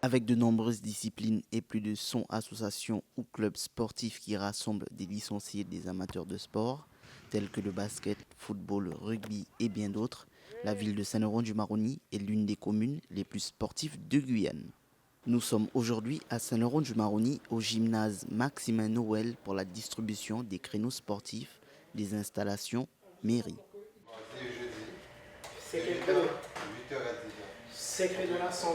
Avec de nombreuses disciplines et plus de 100 associations ou clubs sportifs qui rassemblent des licenciés et des amateurs de sport, tels que le basket, football, rugby et bien d'autres, la ville de Saint-Laurent-du-Maroni est l'une des communes les plus sportives de Guyane. Nous sommes aujourd'hui à Saint-Laurent-du-Maroni au gymnase Maximin Noël pour la distribution des créneaux sportifs, des installations mairie. Mardi et jeudi, C'est de quel 8h, créneau? 8h à 10h. Ces créneaux-là sont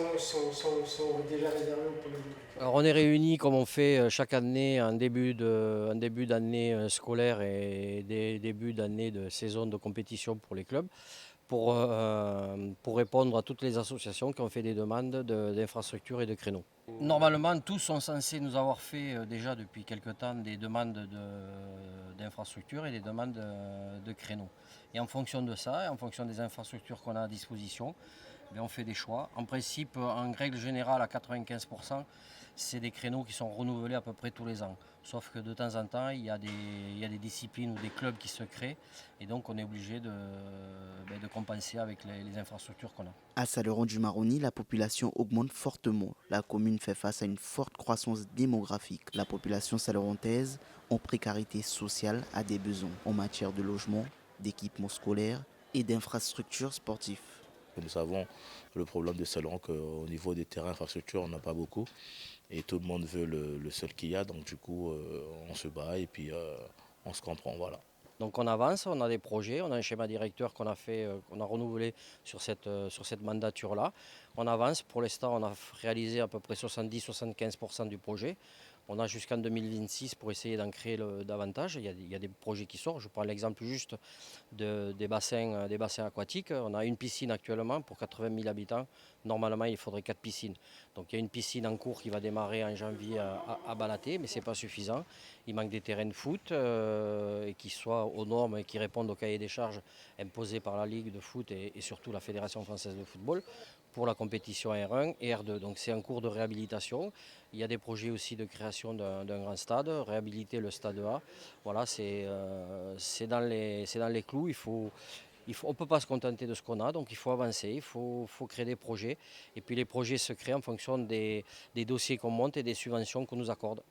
déjà réservés pour le public. Alors on est réunis comme on fait chaque année en début d'année scolaire et des débuts d'année de saison de compétition pour les clubs pour répondre à toutes les associations qui ont fait des demandes d'infrastructures et de créneaux. Normalement, tous sont censés nous avoir fait déjà depuis quelque temps des demandes d'infrastructures et des demandes de créneaux. Et en fonction de ça, et en fonction des infrastructures qu'on a à disposition, on fait des choix. En principe, en règle générale, à 95%, c'est des créneaux qui sont renouvelés à peu près tous les ans. Sauf que de temps en temps, il y a des disciplines ou des clubs qui se créent et donc on est obligé de compenser avec les infrastructures qu'on a. À Saint-Laurent-du-Maroni, la population augmente fortement. La commune fait face à une forte croissance démographique. La population saint-laurentaise, en précarité sociale, a des besoins en matière de logement, d'équipements scolaires et d'infrastructures sportives. Nous savons le problème de Saint-Laurent qu'au niveau des terrains infrastructures, on n'a pas beaucoup. Et tout le monde veut le seul qu'il y a. Donc du coup, on se bat et puis on se comprend. Voilà. Donc on avance, on a des projets, on a un schéma directeur qu'on a fait, qu'on a renouvelé sur cette mandature-là. On avance, pour l'instant on a réalisé à peu près 70-75% du projet. On a jusqu'en 2026 pour essayer d'en créer davantage. Il y a des projets qui sortent. Je prends l'exemple juste des bassins aquatiques. On a une piscine actuellement pour 80 000 habitants. Normalement, il faudrait 4 piscines. Donc il y a une piscine en cours qui va démarrer en janvier à Balaté, mais ce n'est pas suffisant. Il manque des terrains de foot et qui soient aux normes et qui répondent au cahier des charges imposé par la Ligue de foot et surtout la Fédération française de football pour la compétition R1 et R2. Donc c'est en cours de réhabilitation. Il y a des projets aussi de création d'un grand stade, réhabiliter le stade A. Voilà, c'est dans les clous. On ne peut pas se contenter de ce qu'on a, donc il faut avancer, il faut créer des projets. Et puis les projets se créent en fonction des dossiers qu'on monte et des subventions qu'on nous accorde.